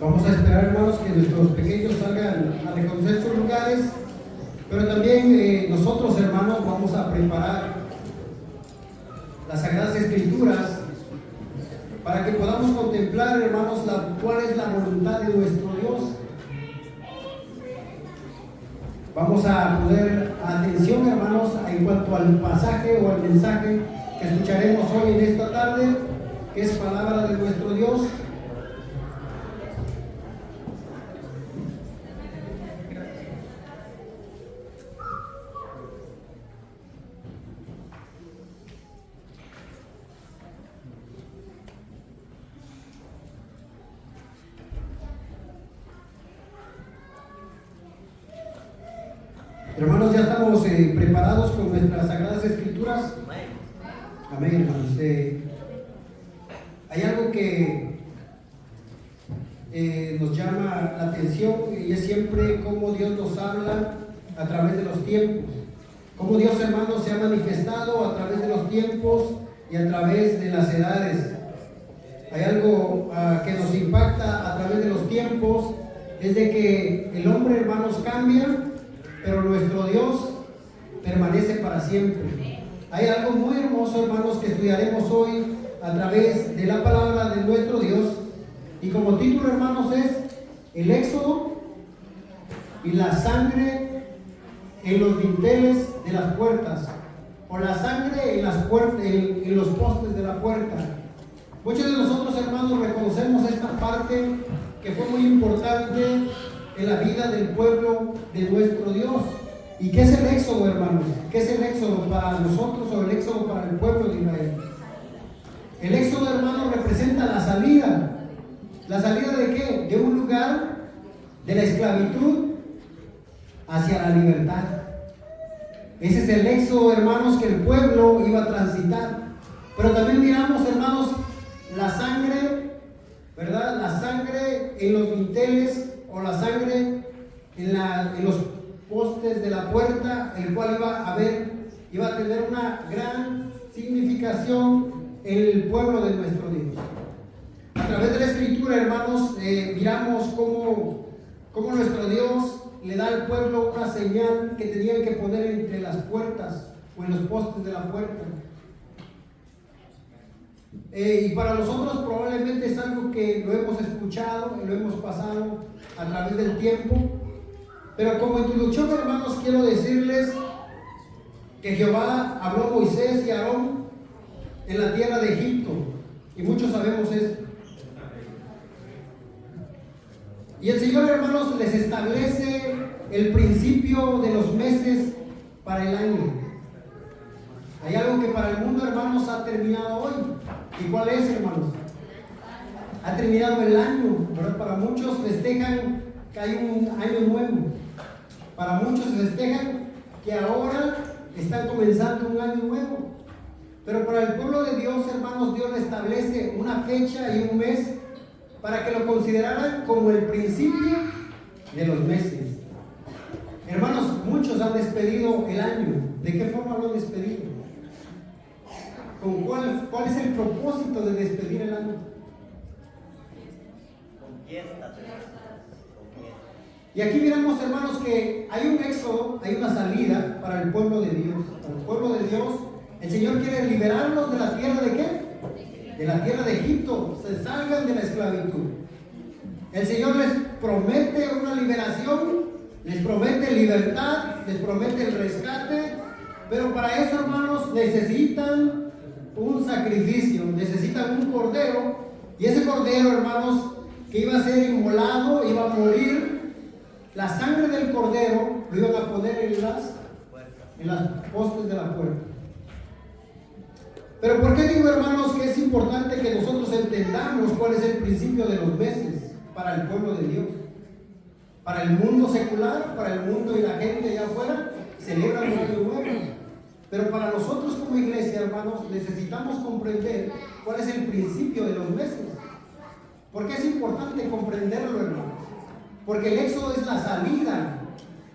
Vamos a esperar, hermanos, que nuestros pequeños salgan a reconocer sus lugares, pero también nosotros, hermanos, vamos a preparar las Sagradas Escrituras para que podamos contemplar, hermanos, cuál es la voluntad de nuestro Dios. Vamos a poner atención, hermanos, en cuanto al pasaje o al mensaje que escucharemos hoy en esta tarde, que es palabra de nuestro Dios. Hermanos, ya estamos preparados con nuestras Sagradas Escrituras. Amén, hermanos. Hay algo que nos llama la atención y es siempre cómo Dios nos habla a través de los tiempos. Cómo Dios, hermanos, se ha manifestado a través de los tiempos y a través de las edades. Hay algo que nos impacta a través de los tiempos, es de que el hombre, hermanos, cambia, pero nuestro Dios permanece para siempre. Hay algo muy hermoso, hermanos, que estudiaremos hoy a través de la palabra de nuestro Dios. Y como título, hermanos, es el éxodo y la sangre en los dinteles de las puertas, o la sangre en las puertas, en los postes de la puerta. Muchos de nosotros, hermanos, reconocemos esta parte que fue muy importante en la vida del pueblo de nuestro Dios. ¿Y qué es el éxodo, hermanos? ¿Qué es el éxodo para nosotros o el éxodo para el pueblo de Israel? El éxodo, hermanos, representa la salida. ¿La salida de qué? De un lugar de la esclavitud hacia la libertad. Ese es el éxodo, hermanos, que el pueblo iba a transitar. Pero también miramos, hermanos, la sangre, ¿verdad? La sangre en los dinteles, o la sangre en los postes de la puerta, el cual iba a tener una gran significación en el pueblo de nuestro Dios. A través de la Escritura, hermanos, miramos cómo nuestro Dios le da al pueblo una señal que tenían que poner entre las puertas o en los postes de la puerta. Y para nosotros probablemente es algo que lo hemos escuchado y lo hemos pasado a través del tiempo, pero como introducción, hermanos, quiero decirles que Jehová habló a Moisés y a Aarón en la tierra de Egipto, y muchos sabemos esto. Y el Señor, hermanos, les establece el principio de los meses para el año. Hay algo que para el mundo, hermanos, ha terminado hoy. ¿Y cuál es, hermanos? Ha terminado el año, ¿verdad? Para muchos festejan que hay un año nuevo. Para muchos festejan que ahora están comenzando un año nuevo. Pero para el pueblo de Dios, hermanos, Dios le establece una fecha y un mes para que lo consideraran como el principio de los meses. Hermanos, muchos han despedido el año. ¿De qué forma lo han despedido? ¿Cuál es el propósito de despedir el año? Y aquí miramos, hermanos, que hay un éxodo, hay una salida para el pueblo de Dios. Para el pueblo de Dios, el Señor quiere liberarlos de la tierra de ¿qué? De la tierra de Egipto, se salgan de la esclavitud. El Señor les promete una liberación, les promete libertad, les promete el rescate, pero para eso, hermanos, necesitan un sacrificio, necesitan un cordero, y ese cordero, hermanos, que iba a ser inmolado, iba a morir. La sangre del cordero lo iban a poner en las postes de la puerta. Pero ¿por qué digo, hermanos, que es importante que nosotros entendamos cuál es el principio de los meses para el pueblo de Dios? Para el mundo secular, para el mundo y la gente allá afuera, celebran un año nuevo. Pero para nosotros como iglesia, hermanos, necesitamos comprender cuál es el principio de los meses. ¿Por qué es importante comprenderlo, hermanos? Porque el éxodo es la salida.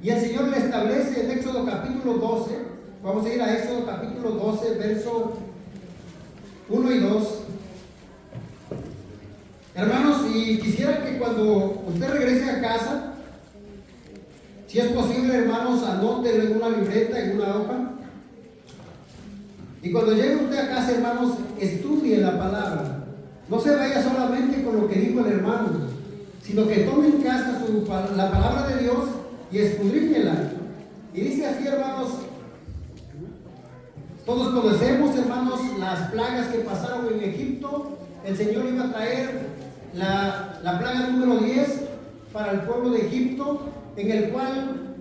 Y el Señor le establece en Éxodo capítulo 12. Vamos a ir a Éxodo capítulo 12, verso 1 y 2. Hermanos, y quisiera que cuando usted regrese a casa, si es posible, hermanos, anótelo en una libreta, en una hoja. Y cuando llegue usted a casa, hermanos, estudie la palabra. No se vaya solamente con lo que dijo el hermano, sino que tome en casa la palabra de Dios y escudriñela. Y dice así, hermanos, todos conocemos, hermanos, las plagas que pasaron en Egipto. El Señor iba a traer la plaga número 10 para el pueblo de Egipto, en el cual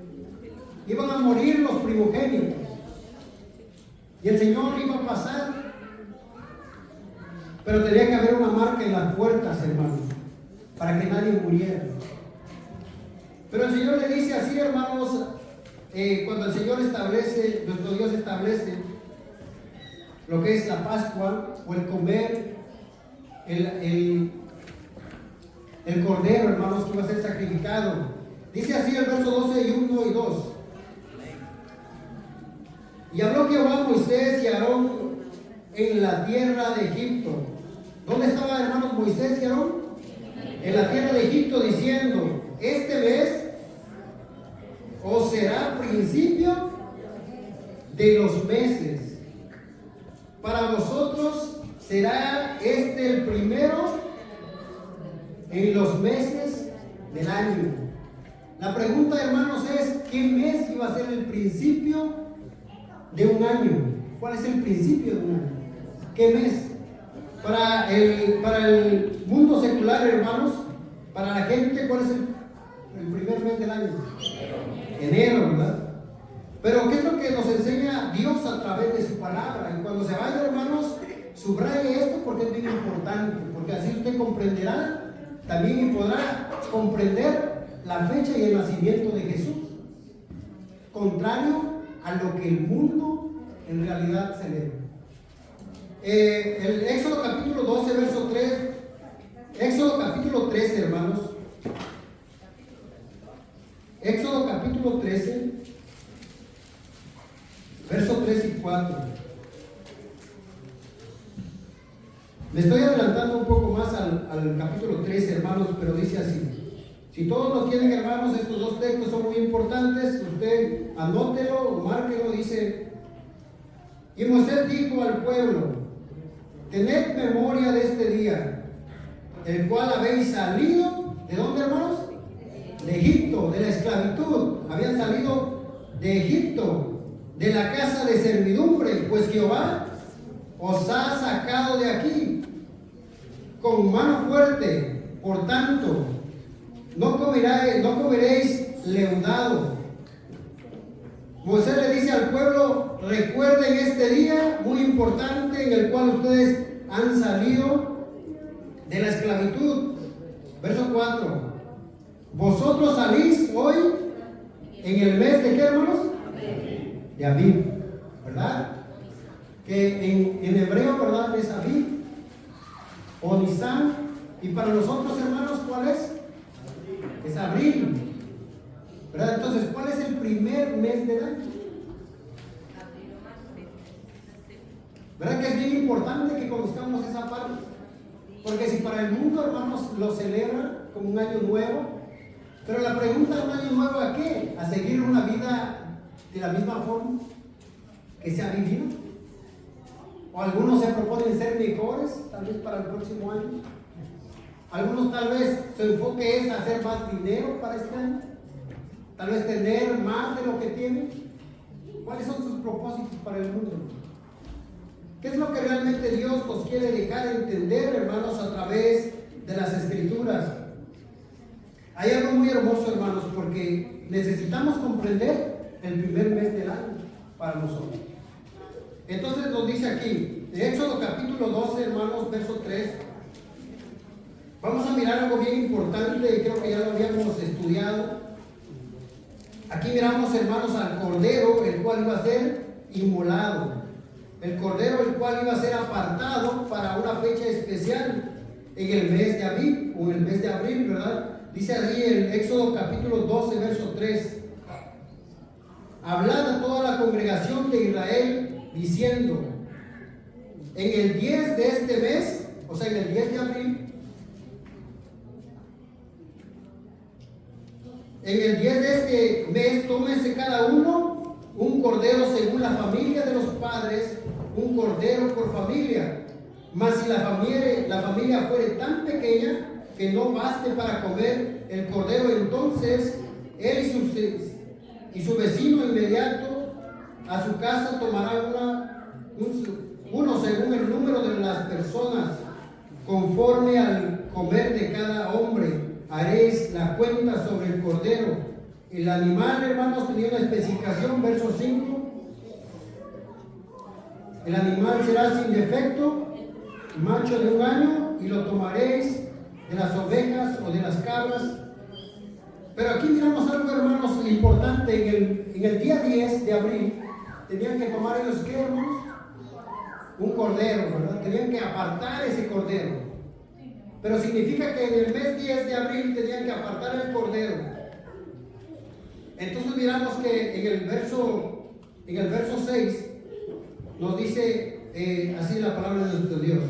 iban a morir los primogénitos. Y el Señor iba a pasar, pero tenía que haber una marca en las puertas, hermanos, para que nadie muriera. Pero el Señor le dice así, hermanos, cuando el Señor establece, nuestro Dios establece lo que es la Pascua o el comer el cordero, hermanos, que iba a ser sacrificado. Dice así el verso 12 y 1 y 2. Y habló Jehová a Moisés y a Aarón en la tierra de Egipto. ¿Dónde estaban, hermanos, Moisés y Aarón? En la tierra de Egipto, diciendo: este mes os será principio de los meses. Para vosotros será este el primero en los meses del año. La pregunta, hermanos, es: ¿qué mes iba a ser el principio de un año? ¿Cuál es el principio de un año? ¿Qué mes? Para el mundo secular, hermanos, para la gente, ¿cuál es el primer mes del año? Enero, ¿verdad? Pero ¿qué es lo que nos enseña Dios a través de su palabra? Y cuando se vaya, hermanos, subraye esto porque es bien importante, porque así usted comprenderá también y podrá comprender la fecha y el nacimiento de Jesús, contrario a lo que el mundo en realidad celebra. El Éxodo capítulo 12, verso 3, Éxodo capítulo 13, hermanos, Éxodo capítulo 13, verso 3 y 4. Me estoy adelantando un poco más al capítulo 13, hermanos, pero dice así. Si todos lo tienen, hermanos, estos dos textos son muy importantes. Usted anótelo o márquelo. Dice: y Moisés dijo al pueblo: tened memoria de este día, el cual habéis salido. ¿De dónde, hermanos? De Egipto, de la esclavitud. Habían salido de Egipto, de la casa de servidumbre, pues Jehová os ha sacado de aquí con mano fuerte. Por tanto, no comeréis leudado. Moisés le dice al pueblo: recuerden este día muy importante en el cual ustedes han salido de la esclavitud. Verso 4. Vosotros salís hoy en el mes de ¿qué, hermanos? De Abib, ¿verdad? Que en hebreo, ¿verdad?, es Abib o Nisan. Y para nosotros, hermanos, ¿cuál es? Es abril, ¿verdad? Entonces, ¿cuál es el primer mes del año? ¿Verdad que es bien importante que conozcamos esa parte? Porque si para el mundo, hermanos, lo celebra como un año nuevo, pero la pregunta, ¿un año nuevo a qué? ¿A seguir una vida de la misma forma que se ha vivido? ¿O algunos se proponen ser mejores, tal vez para el próximo año? Algunos tal vez su enfoque es hacer más dinero para este año, tal vez tener más de lo que tienen. ¿Cuáles son sus propósitos para el mundo? ¿Qué es lo que realmente Dios nos quiere dejar entender, hermanos, a través de las Escrituras? Hay algo muy hermoso, hermanos, porque necesitamos comprender el primer mes del año para nosotros. Entonces nos dice aquí, en Éxodo capítulo 12, hermanos, verso 3, vamos a mirar algo bien importante y creo que ya lo habíamos estudiado. Aquí miramos, hermanos, al cordero, el cual iba a ser inmolado. El cordero, el cual iba a ser apartado para una fecha especial en el mes de Abib o en el mes de abril, ¿verdad? Dice allí el Éxodo capítulo 12, verso 3. Hablad a toda la congregación de Israel, diciendo: en el 10 de este mes, o sea, en el 10 de abril, en el 10 de este mes, tómese cada uno un cordero según la familia de los padres, un cordero por familia. Mas si la familia fuere tan pequeña que no baste para comer el cordero, entonces él y su vecino inmediato a su casa tomarán uno según el número de las personas, conforme al comer de cada hombre. Haréis la cuenta sobre el cordero. El animal, hermanos, tenía una especificación, verso 5. El animal será sin defecto, macho de 1 año, y lo tomaréis de las ovejas o de las cabras. Pero aquí miramos algo, hermanos, importante. En el día 10 de abril tenían que tomar ellos, ¿qué, hermanos? Un cordero, ¿verdad? Tenían que apartar ese cordero. Pero significa que en el mes 10 de abril tenían que apartar el cordero. Entonces miramos que en el verso 6 nos dice así la palabra de nuestro Dios: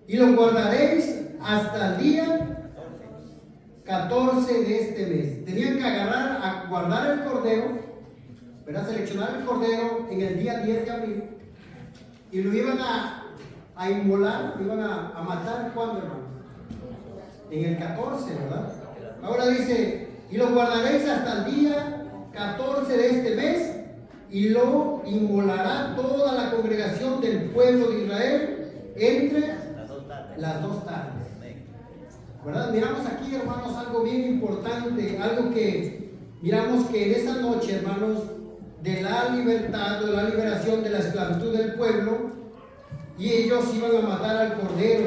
y lo guardaréis hasta el día 14 de este mes. Tenían que guardar el cordero, ¿verdad? Seleccionar el cordero en el día 10 de abril, y lo iban a inmolar, lo iban a matar. ¿Cuándo, hermano? En el 14, ¿verdad? Ahora dice: y lo guardaréis hasta el día 14 de este mes, y lo inmolará toda la congregación del pueblo de Israel entre las 2 tardes. ¿Verdad? Miramos aquí, hermanos, algo bien importante, algo que miramos que en esa noche, hermanos, de la libertad o de la liberación de la esclavitud del pueblo, y ellos iban a matar al cordero.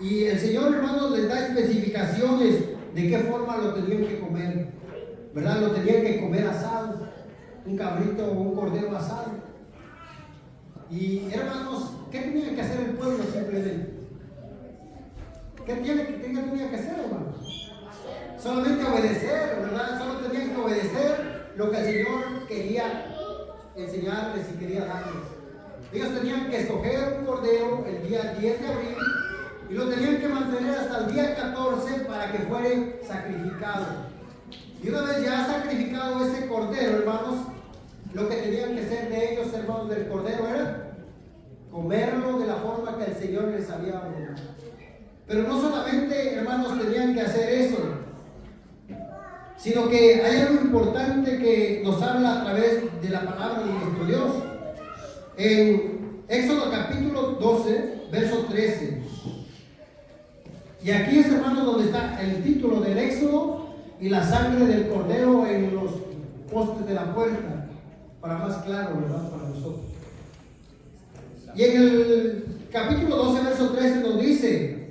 Y el Señor, hermanos, les da especificaciones de qué forma lo tenían que comer, ¿verdad? Lo tenían que comer asado, un cabrito o un cordero asado. Y, hermanos, ¿qué tenía que hacer el pueblo simplemente? ¿Qué tenía que hacer, hermanos? Solamente obedecer, ¿verdad? Solo tenían que obedecer lo que el Señor quería enseñarles y quería darles. Ellos tenían que escoger un cordero el día 10 de abril y lo tenían que mantener hasta el día 14 para que fuera sacrificado. Y una vez ya sacrificado ese cordero, hermanos, lo que tenían que hacer de ellos, hermanos, del cordero era comerlo de la forma que el Señor les había ordenado. Pero no solamente, hermanos, tenían que hacer eso, sino que hay algo importante que nos habla a través de la palabra de nuestro Dios. En Éxodo capítulo 12, verso 13. Y aquí es, hermanos, donde está el título del Éxodo y la sangre del cordero en los postes de la puerta, para más claro, ¿verdad?, para nosotros. Y en el capítulo 12, verso 13 nos dice: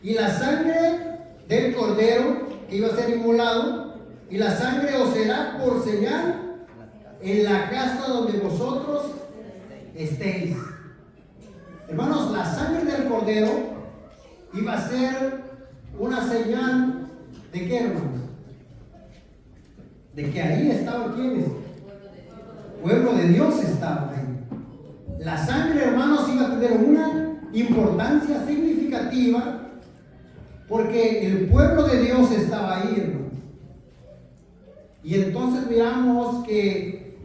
y la sangre del cordero que iba a ser inmolado, y la sangre os será por señal en la casa donde vosotros estéis. Hermanos, la sangre del cordero iba a ser una señal de qué, hermanos? De que ahí estaban quienes. Pueblo de Dios estaba ahí. La sangre, hermanos, iba a tener una importancia significativa porque el pueblo de Dios estaba ahí, hermanos. Y entonces miramos que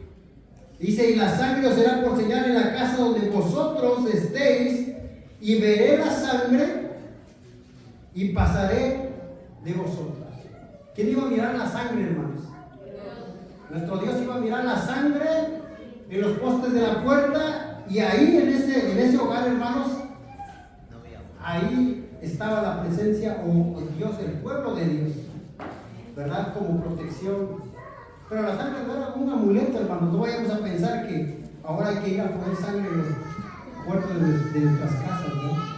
dice: y la sangre os será por señal en la casa donde vosotros estéis, y veré la sangre y pasaré de vosotros. ¿Quién iba a mirar la sangre, hermanos? Nuestro Dios iba a mirar la sangre en los postes de la puerta, y ahí en ese hogar, hermanos, ahí estaba la presencia o Dios, el pueblo de Dios, ¿verdad? Como protección. Pero la sangre no era un amuleto, hermanos. No vayamos a pensar que ahora hay que ir a poner sangre en los puertos de nuestras casas, ¿no?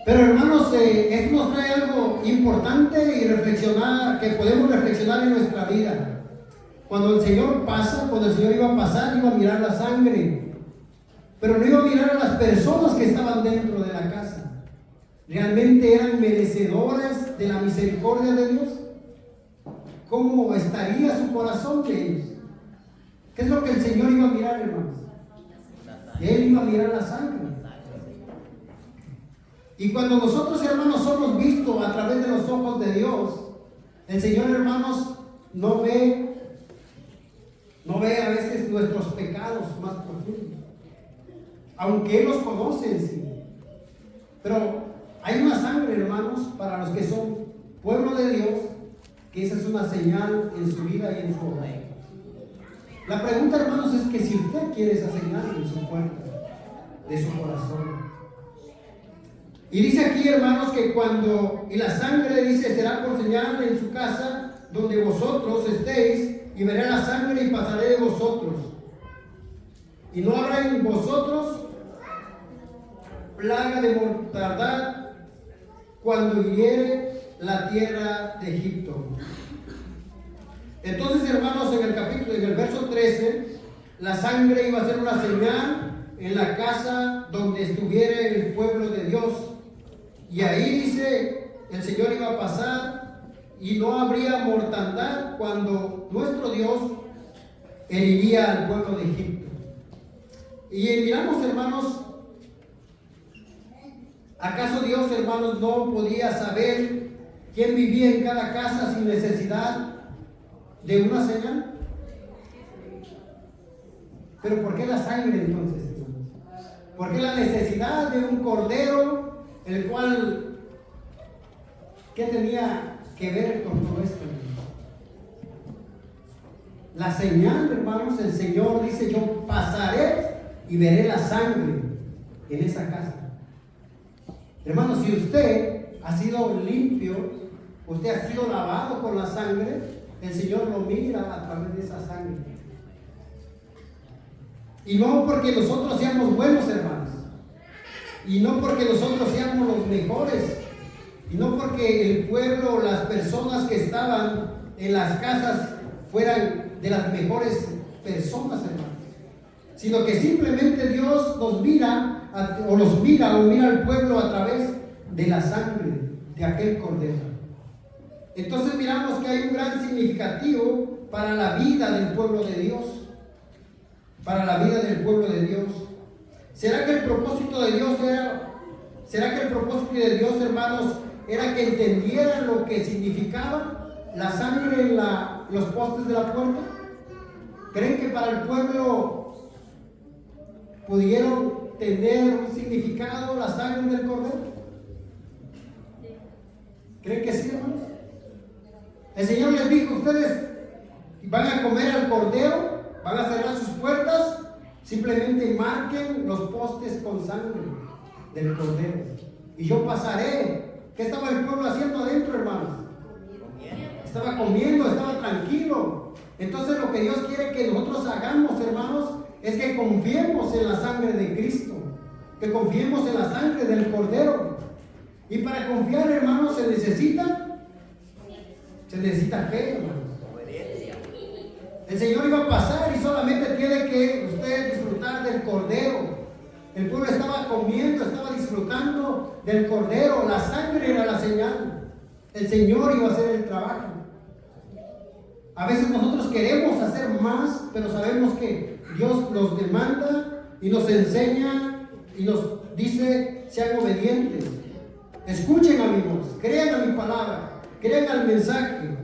Pero, hermanos, esto nos trae algo importante y reflexionar, que podemos reflexionar en nuestra vida. Cuando el Señor pasa, cuando el Señor iba a pasar, iba a mirar la sangre, pero no iba a mirar a las personas que estaban dentro de la casa. ¿Realmente eran merecedoras de la misericordia de Dios? ¿Cómo estaría su corazón de ellos? ¿Qué es lo que el Señor iba a mirar, hermanos? Él iba a mirar la sangre. Y cuando nosotros, hermanos, somos vistos a través de los ojos de Dios, El Señor, hermanos, no ve a veces nuestros pecados más profundos, aunque Él los conoce en sí. Pero hay una sangre, hermanos, para los que son pueblo de Dios, que esa es una señal en su vida y en su hogar. La pregunta, hermanos, es que si usted quiere esa señal en su puerta, de su corazón. Y dice aquí, hermanos, que y la sangre, dice, será por señal en su casa donde vosotros estéis, y veré la sangre y pasaré de vosotros. Y no habrá en vosotros plaga de mortandad cuando hiriere la tierra de Egipto. Entonces, hermanos, en el verso 13, la sangre iba a ser una señal en la casa donde estuviera el pueblo de Dios. Y ahí dice, el Señor iba a pasar y no habría mortandad cuando nuestro Dios heriría al pueblo de Egipto. Y miramos, hermanos, ¿acaso Dios, hermanos, no podía saber quién vivía en cada casa sin necesidad de una señal? Pero ¿por qué la sangre entonces, hermanos? ¿Por qué la necesidad de un cordero, el cual, qué tenía que ver con todo esto? La señal, hermanos, el Señor dice, yo pasaré y veré la sangre en esa casa. Hermanos, si usted ha sido limpio, usted ha sido lavado con la sangre, el Señor lo mira a través de esa sangre. Y no porque nosotros seamos buenos, hermanos, y no porque nosotros seamos los mejores, y no porque el pueblo, las personas que estaban en las casas fueran de las mejores personas, hermanos, sino que simplemente Dios nos mira mira al pueblo a través de la sangre de aquel cordero. Entonces miramos que hay un gran significativo para la vida del pueblo de Dios. Para la vida del pueblo de Dios. ¿Será que el propósito de Dios, hermanos, era que entendieran lo que significaba la sangre en los postes de la puerta? ¿Creen que para el pueblo pudieron tener un significado la sangre del cordero? ¿Creen que sí, hermanos? El Señor les dijo, ustedes van a comer al cordero, van a cerrar sus puertas, simplemente marquen los postes con sangre del cordero. Y yo pasaré. ¿Qué estaba el pueblo haciendo adentro, hermanos? Estaba comiendo, estaba tranquilo. Entonces lo que Dios quiere que nosotros hagamos, hermanos, es que confiemos en la sangre de Cristo, que confiemos en la sangre del cordero. Y para confiar, hermanos, se necesita fe, hermanos. El Señor iba a pasar y solamente tiene que usted disfrutar del cordero. El pueblo estaba comiendo, estaba disfrutando del cordero. La sangre era la señal. El Señor iba a hacer el trabajo. A veces nosotros queremos hacer más, pero sabemos que Dios nos demanda y nos enseña y nos dice, sean obedientes. Escuchen, amigos, crean a mi palabra, crean al mensaje.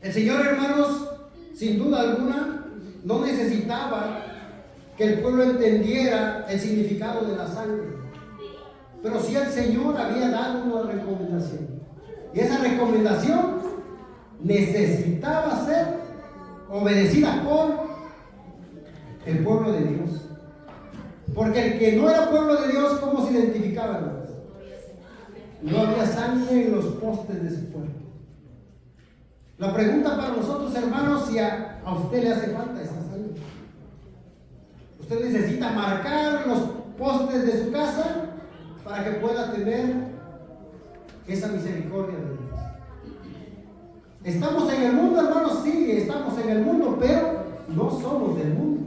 El Señor, hermanos, sin duda alguna, no necesitaba que el pueblo entendiera el significado de la sangre. Pero sí el Señor había dado una recomendación. Y esa recomendación necesitaba ser obedecida por el pueblo de Dios. Porque el que no era pueblo de Dios, ¿cómo se identificaba, hermanos? No había sangre en los postes de su puerta. La pregunta para nosotros, hermanos, si a usted le hace falta esa sangre. Usted necesita marcar los postes de su casa para que pueda tener esa misericordia de Dios. ¿Estamos en el mundo, hermanos? Sí, estamos en el mundo, pero no somos del mundo.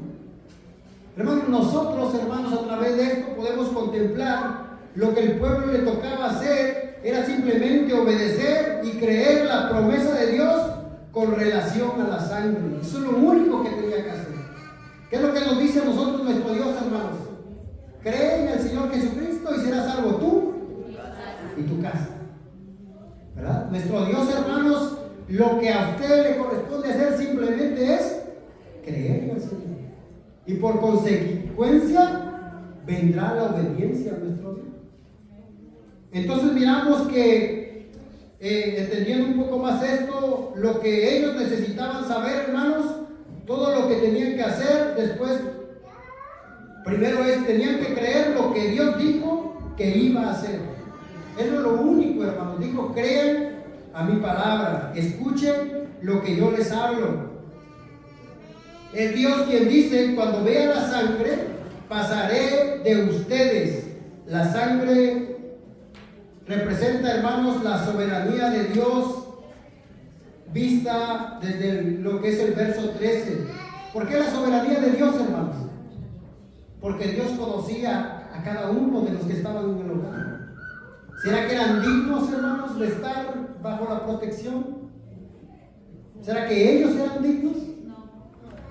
Hermanos, nosotros, hermanos, a través de esto podemos contemplar lo que el pueblo le tocaba hacer. Era simplemente obedecer y creer la promesa de Dios con relación a la sangre. Eso es lo único que tenía que hacer. ¿Qué es lo que nos dice a nosotros nuestro Dios, hermanos? Cree en el Señor Jesucristo y serás salvo tú y tu casa. ¿verdad? Nuestro Dios, hermanos, lo que a usted le corresponde hacer simplemente es creer en el Señor. Y por consecuencia vendrá la obediencia a nuestro Dios. Entonces miramos que, entendiendo un poco más esto, lo que ellos necesitaban saber, hermanos, todo lo que tenían que hacer después, primero tenían que creer lo que Dios dijo que iba a hacer. Eso es lo único, hermanos. Dijo, crean a mi palabra, escuchen lo que yo les hablo. Es Dios quien dice, cuando vea la sangre, pasaré de ustedes. La sangre representa, hermanos, la soberanía de Dios vista desde lo que es el verso 13. ¿Por qué la soberanía de Dios, hermanos? Porque Dios conocía a cada uno de los que estaban en el hogar. ¿Será que eran dignos, hermanos, de estar bajo la protección? ¿Será que ellos eran dignos?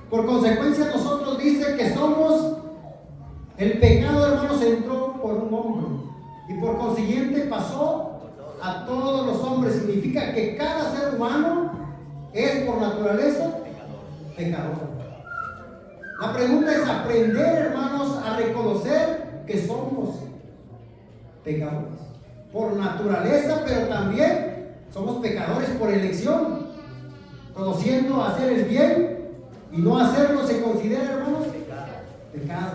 Por consecuencia, nosotros dice que somos, el pecado, hermanos, entró por un hombre y por consiguiente pasó a todos los hombres. Significa que cada ser humano es por naturaleza pecador. La pregunta es aprender, hermanos, a reconocer que somos pecadores por naturaleza, pero también somos pecadores por elección. Conociendo hacer el bien y no hacerlo se considera, hermanos, pecado.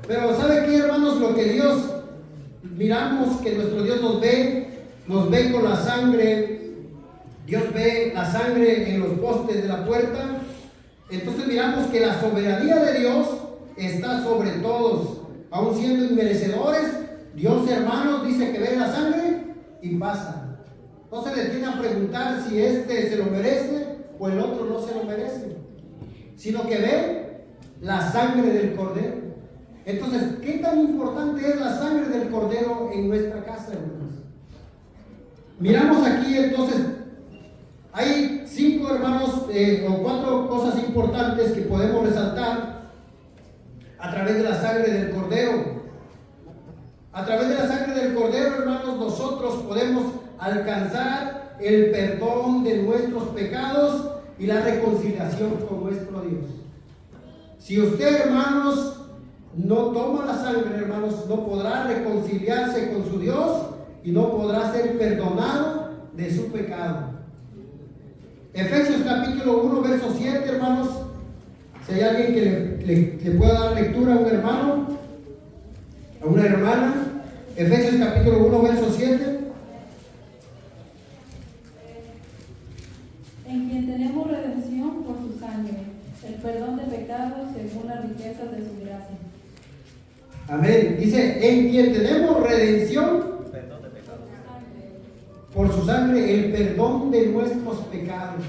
Pero ¿sabe qué, hermanos? Lo que Dios, miramos que nuestro Dios nos ve con la sangre. Dios ve la sangre en los postes de la puerta. Entonces miramos que la soberanía de Dios está sobre todos, aun siendo inmerecedores. Dios, hermanos, dice que ve la sangre y pasa. No se detiene a preguntar si este se lo merece o el otro no se lo merece, sino que ve la sangre del Cordero. Entonces, ¿qué tan importante es la sangre del Cordero en nuestra casa, hermanos? Miramos aquí, entonces, hay 5, hermanos, o 4 cosas importantes que podemos resaltar a través de la sangre del Cordero. A través de la sangre del Cordero, hermanos, nosotros podemos alcanzar el perdón de nuestros pecados y la reconciliación con nuestro Dios. Si usted, hermanos, no toma la sangre, hermanos, no podrá reconciliarse con su Dios y no podrá ser perdonado de su pecado. Efesios capítulo 1, verso 7, hermanos. Si hay alguien que le pueda dar lectura a un hermano, a una hermana. Efesios capítulo 1, verso 7. En quien tenemos redención por su sangre, el perdón de pecados según las riquezas de su gracia. Amén. Dice, en quien tenemos redención por su sangre, el perdón de nuestros pecados.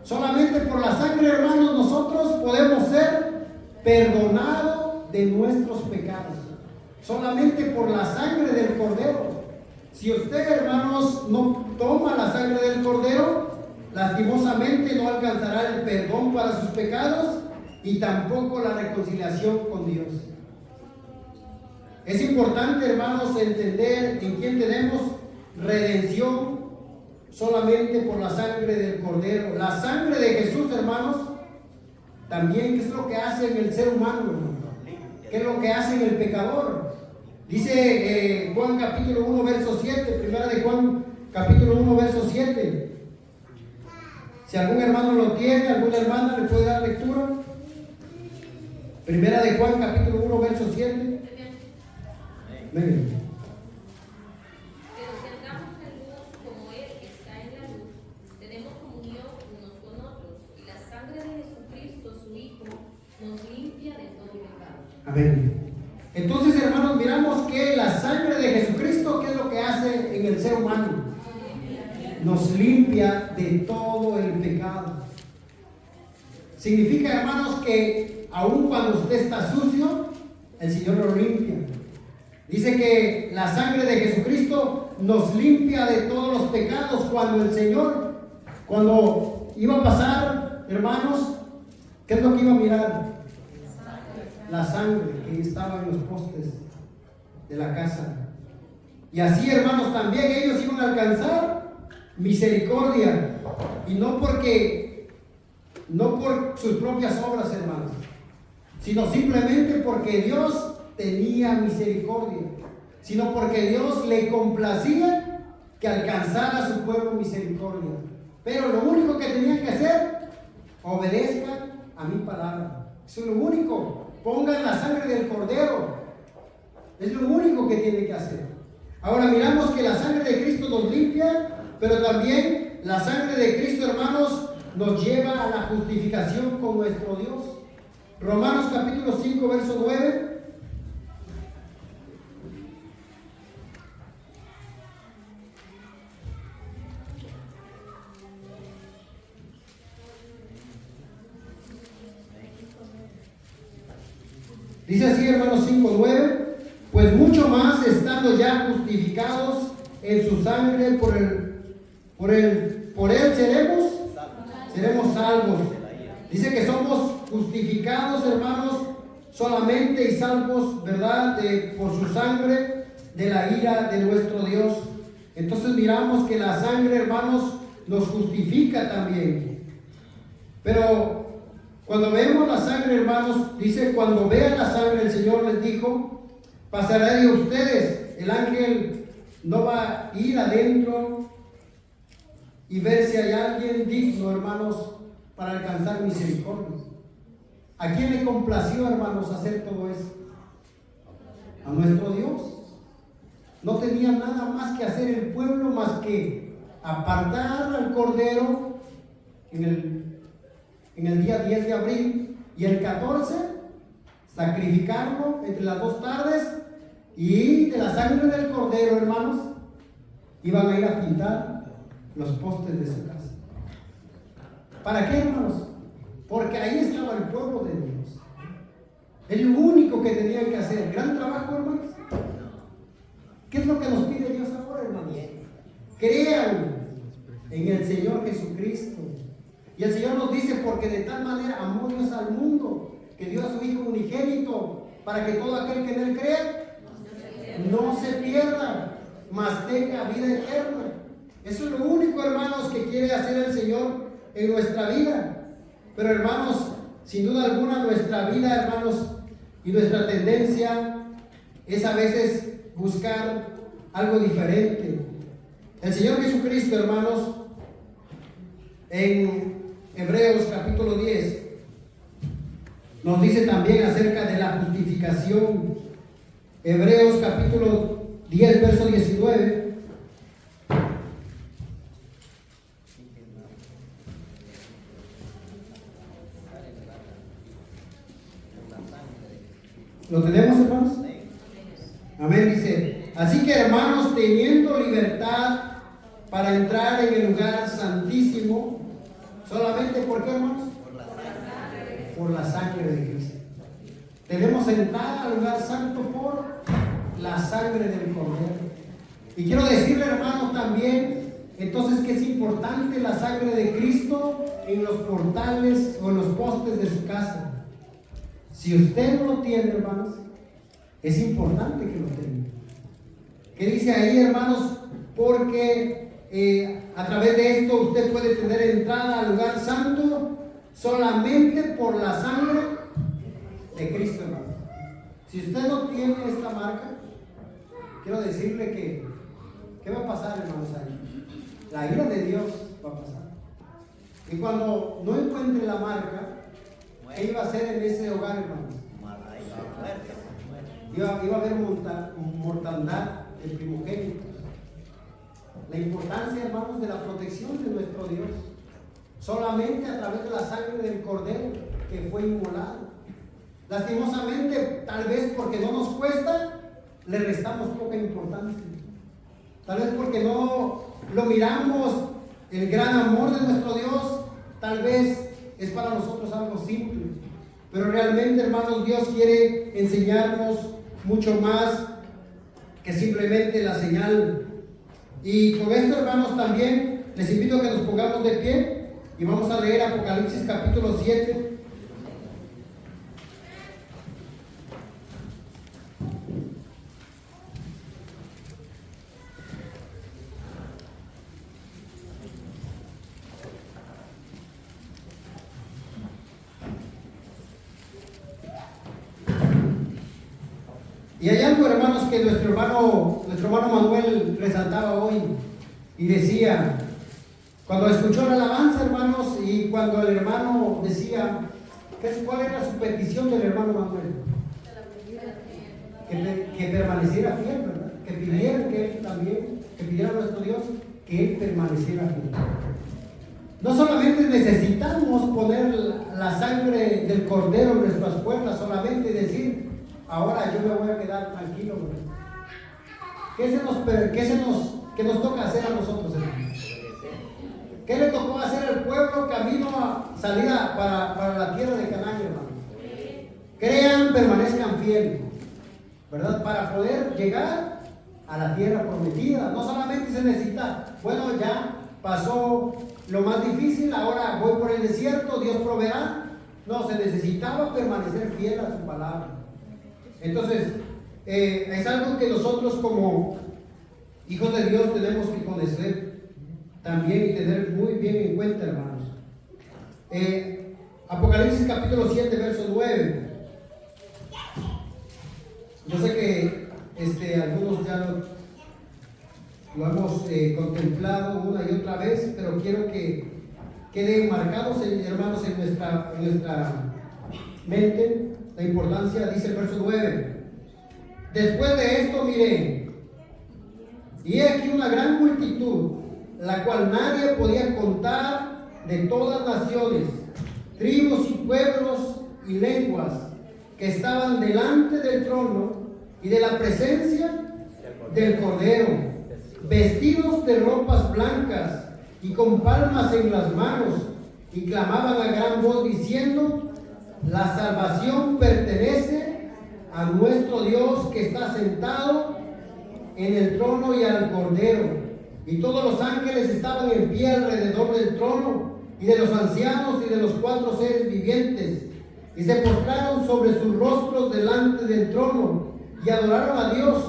Solamente por la sangre, hermanos, nosotros podemos ser perdonados de nuestros pecados. Solamente por la sangre del Cordero. Si usted, hermanos, no toma la sangre del Cordero, lastimosamente no alcanzará el perdón para sus pecados y tampoco la reconciliación con Dios. Es importante, hermanos, entender en quién tenemos redención solamente por la sangre del Cordero. La sangre de Jesús, hermanos, también, ¿qué es lo que hace en el ser humano, hermanos? ¿Qué es lo que hace en el pecador? Dice Juan capítulo 1, verso 7, primera de Juan capítulo 1, verso 7. Si algún hermano lo tiene, alguna hermana le puede dar lectura. Primera de Juan capítulo 1, verso 7. Venga. Pero si andamos en luz como Él está en la luz, tenemos comunión unos con otros, y la sangre de Jesucristo, su Hijo, nos limpia de todo pecado. Amén. Entonces, hermanos, miramos que la sangre de Jesucristo, ¿qué es lo que hace en el ser humano? Nos limpia de todo el pecado. Significa, hermanos, que aun cuando usted está sucio, el Señor lo limpia. Dice que la sangre de Jesucristo nos limpia de todos los pecados. Cuando el Señor, cuando iba a pasar, hermanos, ¿qué es lo que iba a mirar? La sangre que estaba en los postes de la casa. Y así, hermanos, también ellos iban a alcanzar misericordia, y no por sus propias obras, hermanos, sino simplemente porque Dios tenía misericordia, sino porque Dios le complacía que alcanzara a su pueblo misericordia. Pero lo único que tenían que hacer, obedezcan a mi palabra. Eso es lo único. Pongan la sangre del cordero. Es lo único que tienen que hacer. Ahora miramos que la sangre de Cristo nos limpia, pero también la sangre de Cristo, hermanos, nos lleva a la justificación con nuestro Dios. Romanos capítulo 5, verso 9. Dice así, hermanos, 5:9, pues mucho más estando ya justificados en su sangre, por él seremos salvos. Dice que somos justificados, hermanos, solamente y salvos, ¿verdad? Por su sangre, de la ira de nuestro Dios. Entonces miramos que la sangre, hermanos, nos justifica también. Pero cuando vemos la sangre, hermanos, dice, cuando vean la sangre, el Señor les dijo, pasará de ustedes. El ángel no va a ir adentro y ver si hay alguien digno, hermanos, para alcanzar misericordia. ¿A quién le complació, hermanos, hacer todo eso? A nuestro Dios. No tenía nada más que hacer el pueblo más que apartar al cordero en el día 10 de abril y el 14 sacrificarlo entre las 2 tardes, y de la sangre del cordero, hermanos, iban a ir a pintar los postes de su casa. ¿Para qué, hermanos? Porque ahí estaba el pueblo de Dios. Es lo único que tenían que hacer. Gran trabajo, hermanos. ¿Qué es lo que nos pide Dios ahora, hermanos? Crean en el Señor Jesucristo. Y el Señor nos dice, porque de tal manera amó Dios al mundo, que dio a su Hijo unigénito, para que todo aquel que en Él crea no se pierda, mas tenga vida eterna. Eso es lo único, hermanos, que quiere hacer el Señor en nuestra vida. Pero, hermanos, sin duda alguna, nuestra vida, hermanos, y nuestra tendencia es a veces buscar algo diferente. El Señor Jesucristo, hermanos, en Hebreos capítulo 10 nos dice también acerca de la justificación. Hebreos capítulo 10, verso 19. ¿Lo tenemos, hermanos? Amén, dice, así que, hermanos, teniendo libertad para entrar en el lugar santísimo, solamente, ¿por qué, hermanos? Por la sangre de Cristo. Tenemos entrada al lugar santo por la sangre del Cordero. Y quiero decirle, hermanos, también, entonces, que es importante la sangre de Cristo en los portales o en los postes de su casa. Si usted no lo tiene, hermanos, es importante que lo tenga. ¿Qué dice ahí, hermanos? Porque a través de esto usted puede tener entrada al lugar santo solamente por la sangre de Cristo, hermanos. Si usted no tiene esta marca, quiero decirle que ¿qué va a pasar, hermanos, ahí? La ira de Dios va a pasar. Y cuando no encuentre la marca, ¿qué iba a hacer en ese hogar, hermanos? Iba a haber mortandad de primogénitos. La importancia, hermanos, de la protección de nuestro Dios, solamente a través de la sangre del Cordero que fue inmolado. Lastimosamente, tal vez porque no nos cuesta, le restamos poca importancia. Tal vez porque no lo miramos, el gran amor de nuestro Dios, tal vez es para nosotros algo simple. Pero realmente, hermanos, Dios quiere enseñarnos mucho más que simplemente la señal. Y con esto, hermanos, también les invito a que nos pongamos de pie y vamos a leer Apocalipsis capítulo 7. Y hay algo, hermanos, que nuestro hermano Manuel resaltaba hoy y decía, cuando escuchó la alabanza, hermanos, y cuando el hermano decía, ¿cuál era su petición del hermano Manuel? Que permaneciera fiel, ¿verdad? Que pidiera que él también, que pidiera a nuestro Dios que él permaneciera fiel. No solamente necesitamos poner la sangre del cordero en nuestras puertas, solamente decir, ahora yo me voy a quedar tranquilo, ¿verdad? ¿Qué nos toca hacer a nosotros, hermanos? ¿Qué le tocó hacer al pueblo camino a salida para la tierra de Canaán, hermanos? Crean, permanezcan fieles, ¿verdad? Para poder llegar a la tierra prometida. No solamente se necesita, bueno, ya pasó lo más difícil, ahora voy por el desierto, Dios proveerá. No, se necesitaba permanecer fiel a su palabra. Entonces, es algo que nosotros como hijos de Dios tenemos que conocer también y tener muy bien en cuenta, hermanos. Apocalipsis capítulo 7, verso 9. Yo sé que algunos ya lo hemos contemplado una y otra vez, pero quiero que queden marcados, hermanos, en nuestra mente la importancia. Dice el verso 9: después de esto miré, y he aquí una gran multitud, la cual nadie podía contar, de todas naciones, tribus y pueblos y lenguas, que estaban delante del trono y de la presencia del Cordero, vestidos de ropas blancas y con palmas en las manos, y clamaban a gran voz diciendo: la salvación pertenece a nuestro Dios, que está sentado en el trono, y al Cordero. Y todos los ángeles estaban en pie alrededor del trono, y de los ancianos y de los 4 seres vivientes, y se postraron sobre sus rostros delante del trono, y adoraron a Dios,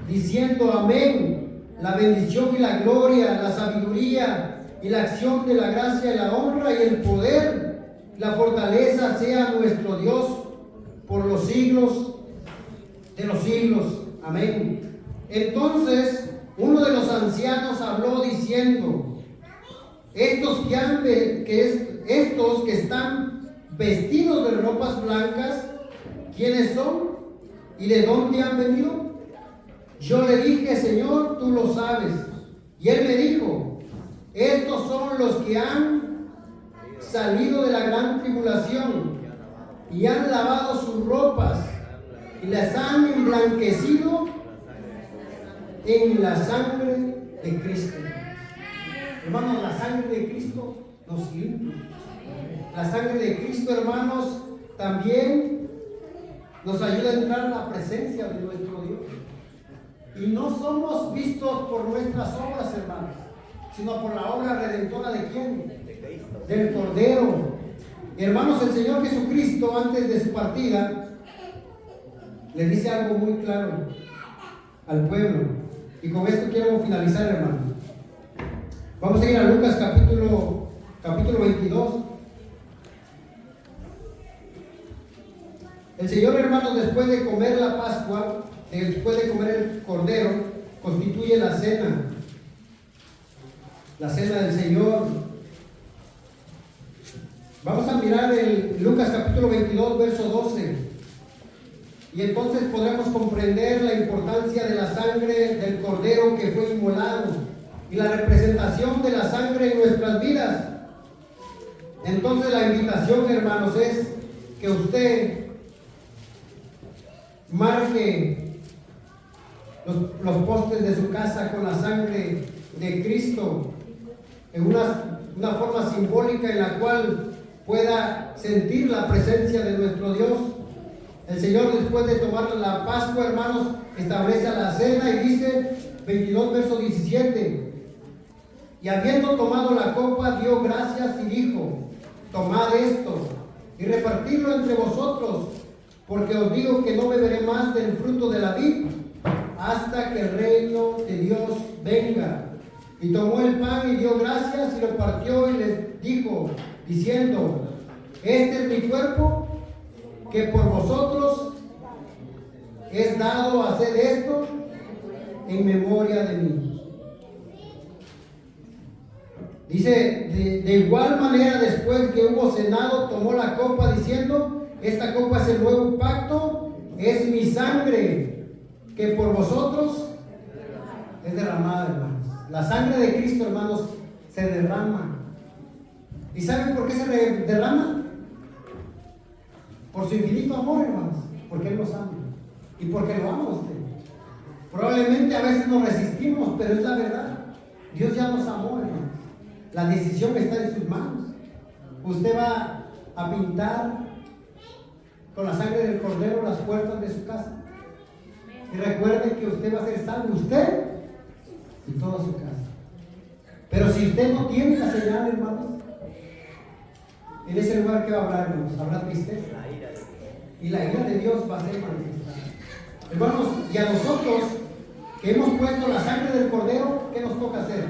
diciendo: amén. La bendición y la gloria, la sabiduría y la acción de la gracia y la honra y el poder, la fortaleza sea nuestro Dios por los siglos de los siglos. Amén. Entonces uno de los ancianos habló diciendo: estos que están vestidos de ropas blancas, ¿quiénes son? ¿Y de dónde han venido? Yo le dije: Señor, tú lo sabes. Y él me dijo: estos son los que han salido de la gran tribulación y han lavado sus ropas y las han emblanquecido en la sangre de Cristo. Hermanos, la sangre de Cristo nos limpia. La sangre de Cristo, hermanos, también nos ayuda a entrar en la presencia de nuestro Dios. Y no somos vistos por nuestras obras, hermanos, sino por la obra redentora de ¿quién? Del Cordero. Hermanos, el Señor Jesucristo, antes de su partida, le dice algo muy claro al pueblo. Y con esto quiero finalizar, hermanos. Vamos a ir a Lucas capítulo 22. El Señor, hermanos, después de comer la Pascua, después de comer el Cordero, constituye la cena del Señor. Vamos a mirar el Lucas capítulo 22, verso 12. Y entonces podremos comprender la importancia de la sangre del Cordero que fue inmolado y la representación de la sangre en nuestras vidas. Entonces la invitación, hermanos, es que usted marque los postes de su casa con la sangre de Cristo en una forma simbólica en la cual pueda sentir la presencia de nuestro Dios. El Señor, después de tomar la Pascua, hermanos, establece la cena y dice, 22 verso 17: y habiendo tomado la copa, dio gracias y dijo: tomad esto y repartidlo entre vosotros, porque os digo que no beberé más del fruto de la vid hasta que el reino de Dios venga. Y tomó el pan y dio gracias y lo partió y les dijo, diciendo: este es mi cuerpo, que por vosotros es dado hacer esto en memoria de mí. Dice, de igual manera, después que hubo cenado, tomó la copa diciendo: esta copa es el nuevo pacto, es mi sangre, que por vosotros es derramada, hermanos. La sangre de Cristo, hermanos, se derrama. ¿Y saben por qué se derrama? Por su infinito amor, hermanos. Porque Él nos ama. Y porque lo ama a usted. Probablemente a veces nos resistimos, pero es la verdad. Dios ya nos amó, hermanos. La decisión está en sus manos. Usted va a pintar con la sangre del Cordero las puertas de su casa. Y recuerde que usted va a ser salvo, usted y toda su casa. Pero si usted no tiene la señal, hermanos, en ese lugar, ¿qué va a hablar, hermanos? Habrá tristeza. Y la ira de Dios va a ser manifestada. Hermanos, y a nosotros que hemos puesto la sangre del Cordero, ¿qué nos toca hacer?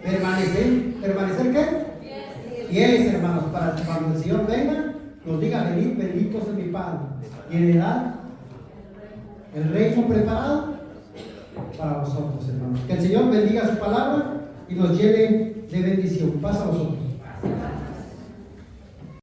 Permanecer. ¿Permanecer qué? Fieles, hermanos, para que cuando el Señor venga, nos diga: venid, benditos de mi Padre, y heredad el reino preparado para vosotros, hermanos. Que el Señor bendiga su palabra y nos llene de bendición. Pasa a vosotros.